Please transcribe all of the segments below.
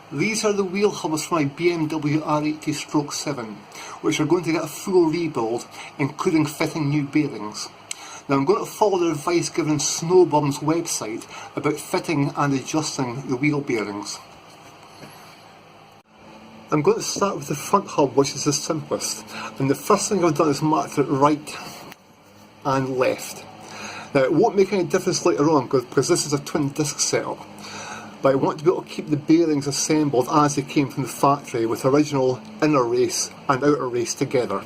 These are the wheel hubs for my BMW R80-7, which are going to get a full rebuild, including fitting new bearings. Now I'm going to follow the advice given on Snowbum's website about fitting and adjusting the wheel bearings. I'm going to start with the front hub, which is the simplest, and the first thing I've done is marked it right and left. Now it won't make any difference later on because this is a twin disc setup, but I want to be able to keep the bearings assembled as they came from the factory, with original inner race and outer race together.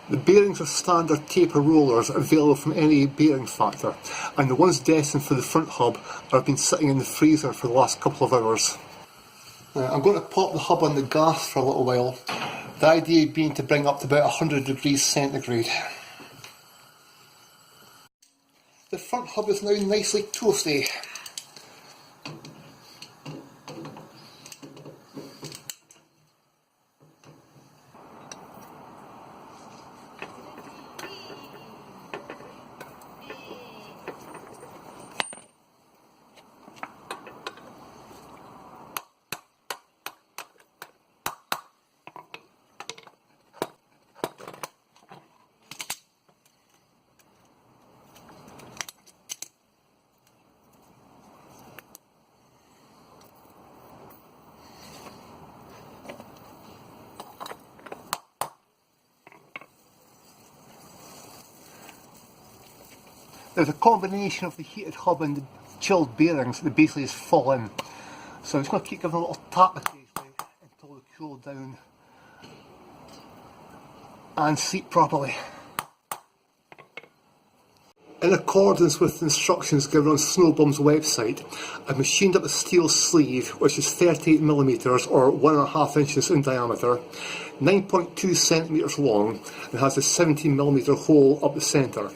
The bearings are standard taper rollers available from any bearing factor, and the ones destined for the front hub have been sitting in the freezer for the last couple of hours. I'm going to pop the hub on the gas for a little while, the idea being to bring up to about 100 degrees centigrade. The front hub is now nicely toasty. There's a combination of the heated hub and the chilled bearings that basically just fall in. So I'm just going to keep giving a little tap occasionally until they cool down and seat properly. In accordance with the instructions given on Snowbum's website, I've machined up a steel sleeve which is 38mm or 1.5 inches in diameter, 9.2 cm long, and has a 17mm hole up the centre.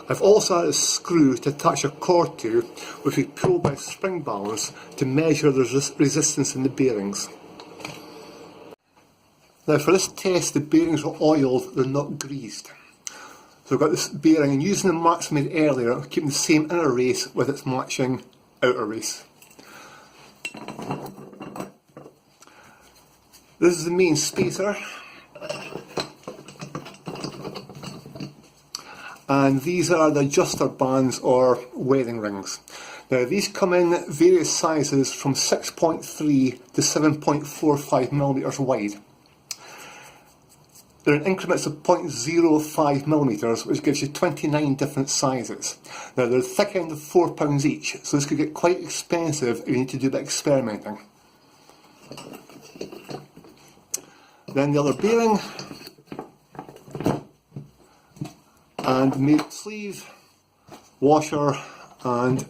I've also added a screw to attach a cord to, which we pull by spring balance to measure the resistance in the bearings. Now for this test, the bearings are oiled, they're not greased. So I've got this bearing, and using the marks I made earlier, I'm keeping the same inner race with its matching outer race. This is the main spacer. And these are the adjuster bands or wearing rings. Now these come in various sizes from 6.3 to 7.45mm wide. They're in increments of 0.05mm, which gives you 29 different sizes. Now they're the thick end of £4 each, so this could get quite expensive if you need to do a bit of experimenting. Then the other bearing, and made sleeve, washer and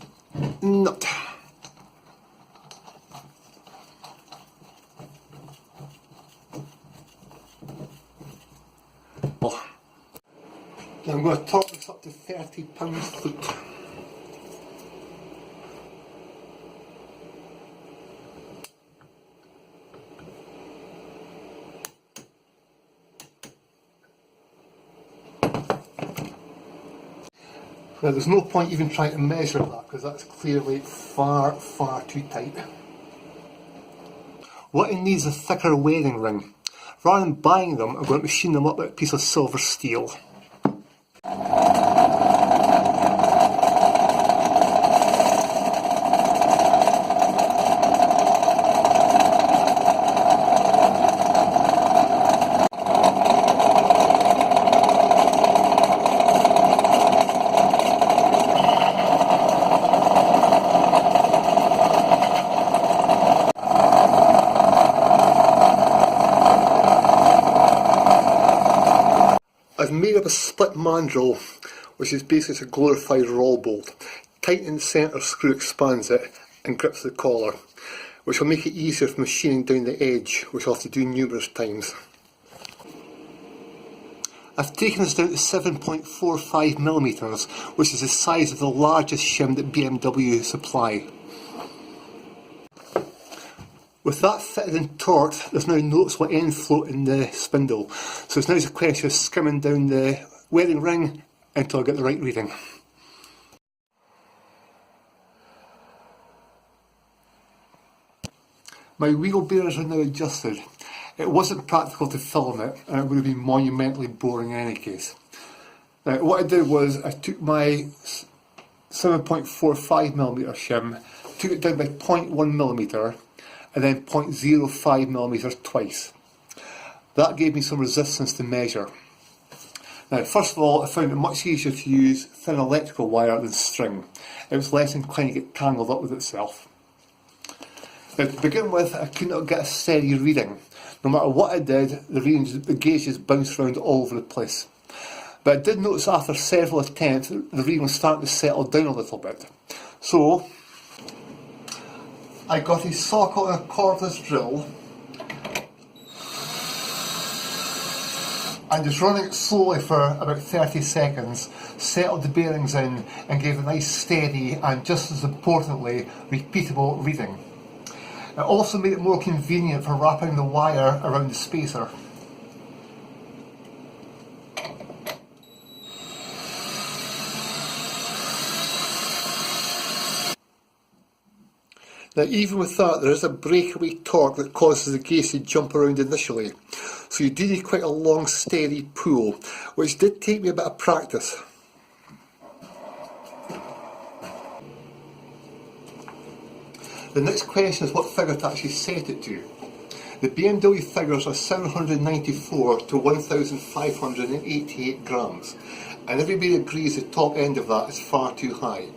nut. Now I'm going to torque this up to 30 pounds-foot. Now there's no point even trying to measure that because that's clearly far too tight. What I need is a thicker wearing ring. Rather than buying them, I'm going to machine them up with a piece of silver steel. I've made up a split mandrel, which is basically a glorified roll bolt. Tightening the centre screw expands it and grips the collar, which will make it easier for machining down the edge, which I'll have to do numerous times. I've taken this down to 7.45mm, which is the size of the largest shim that BMW supply. With that fitted and torqued, there's now noticeable end float in the spindle, so it's now just a question of skimming down the wearing ring until I get the right reading. My wheel bearings are now adjusted. It wasn't practical to film it, and it would have been monumentally boring in any case. Now, what I did was I took my 7.45mm shim, took it down by 0.1mm, and then 0.05mm twice. That gave me some resistance to measure. Now, first of all, I found it much easier to use thin electrical wire than string. It was less inclined to get tangled up with itself. Now, to begin with, I could not get a steady reading. No matter what I did, the gauges bounced around all over the place. But I did notice after several attempts, the reading was starting to settle down a little bit. So, I got a socket and a cordless drill, and just running it slowly for about 30 seconds, settled the bearings in and gave a nice steady and, just as importantly, repeatable reading. It also made it more convenient for wrapping the wire around the spacer. Now, even with that, there is a breakaway torque that causes the gauge to jump around initially, so you do need quite a long steady pull, which did take me a bit of practice. The next question is what figure to actually set it to. The BMW figures are 794 to 1,588 grams, and everybody agrees the top end of that is far too high.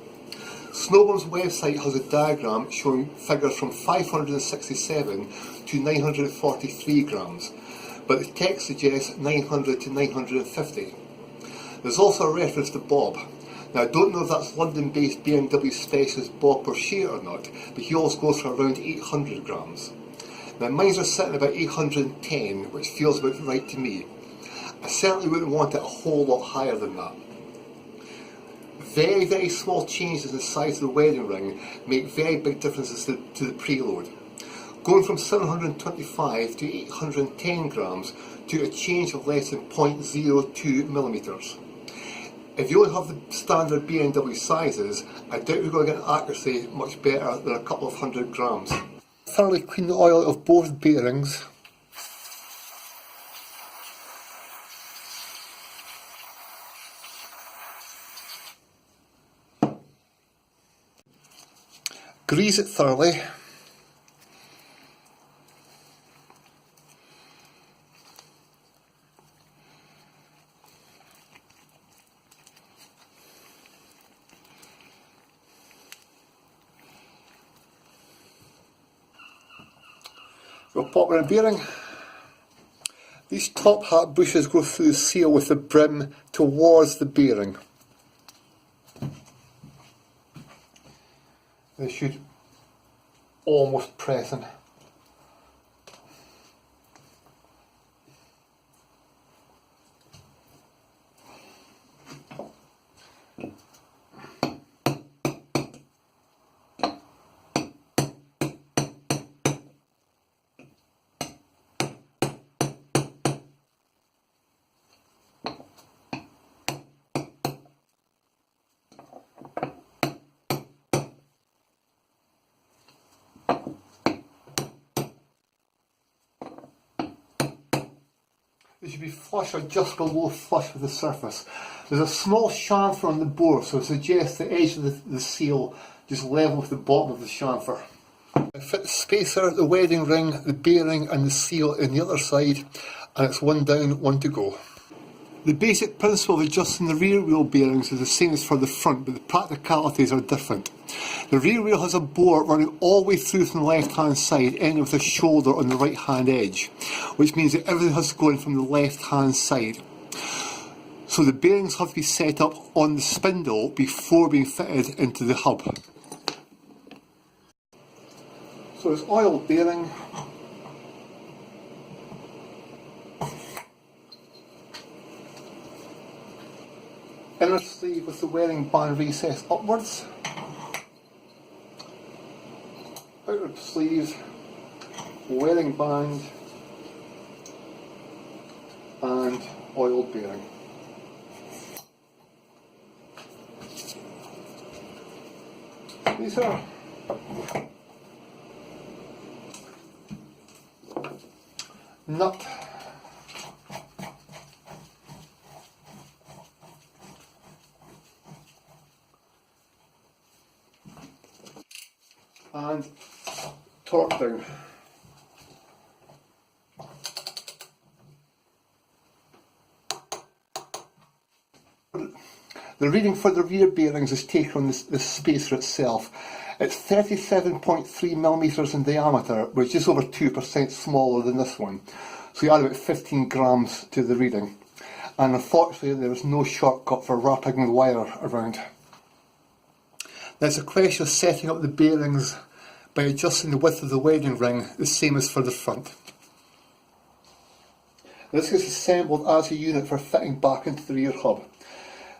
Snowbomb's website has a diagram showing figures from 567 to 943 grams, but the text suggests 900 to 950. There's also a reference to Bob. Now, I don't know if that's London-based BMW specialist Bob Porcher or not, but he also goes for around 800 grams. Now, mine are sitting about 810, which feels about right to me. I certainly wouldn't want it a whole lot higher than that. Very, very small changes in the size of the wedding ring make very big differences to the preload. Going from 725 to 810 grams to a change of less than 0.02mm. If you only have the standard BMW sizes, I doubt we're going to get an accuracy much better than a couple of 100 grams. Thoroughly clean the oil of both bearings. Grease it thoroughly. We'll pop in a bearing. These top hat bushes go through the seal with the brim towards the bearing. They should almost press in. They should be flush or just below flush with the surface. There's a small chamfer on the bore, so it suggests the edge of the seal just level with the bottom of the chamfer. I fit the spacer, the wedding ring, the bearing and the seal in the other side, and it's one down, one to go. The basic principle of adjusting the rear wheel bearings is the same as for the front, but the practicalities are different. The rear wheel has a bore running all the way through from the left hand side, ending with a shoulder on the right hand edge, which means that everything has to go in from the left hand side. So the bearings have to be set up on the spindle before being fitted into the hub. So it's oil bearing. Inner sleeve with the wearing band recessed upwards. Outer sleeve, wearing band and oil bearing. These are nut, and torque down. The reading for the rear bearings is taken on the spacer itself. It's 37.3mm in diameter, which is just over 2% smaller than this one. So you add about 15 grams to the reading. And unfortunately there is no shortcut for wrapping the wire around. Now it's a question of setting up the bearings by adjusting the width of the wedding ring, the same as for the front. This is assembled as a unit for fitting back into the rear hub.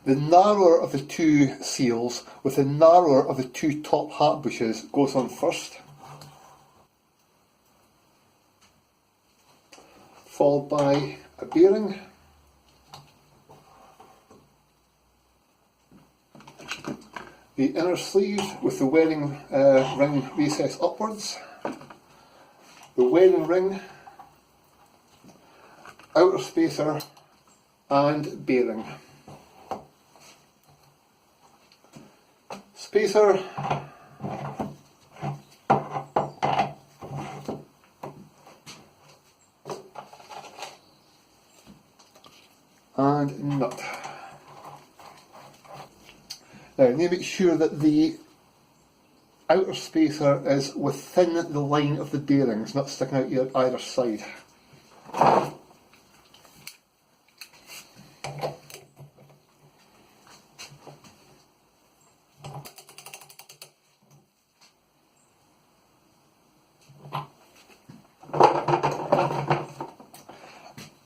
The narrower of the two seals with the narrower of the two top hat bushes goes on first, followed by a bearing, the inner sleeve with the wedding ring recessed upwards, the wedding ring, outer spacer and bearing. Spacer, and nut. Now you need to make sure that the outer spacer is within the line of the bearings, not sticking out either side.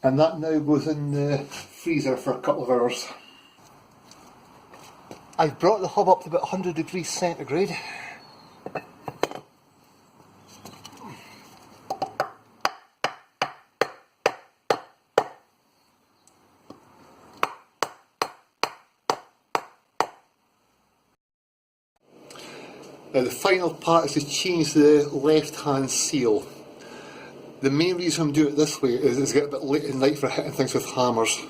And that now goes in the freezer for a couple of hours. I've brought the hub up to about 100 degrees centigrade. Now the final part is to change the left hand seal. The main reason I'm doing it this way is it's getting a bit late at night for hitting things with hammers.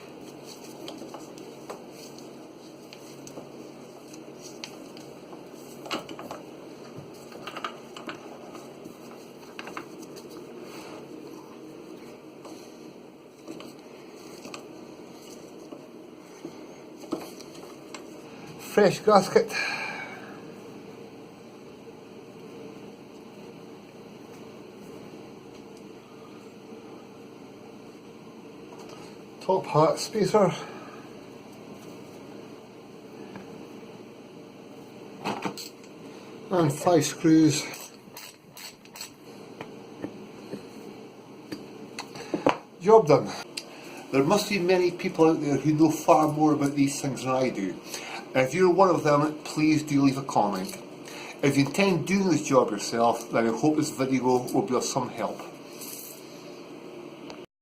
Fresh gasket. Top hat spacer, and 5 screws. Job done. There must be many people out there who know far more about these things than I do. And if you're one of them, please do leave a comment. If you intend doing this job yourself, then I hope this video will be of some help.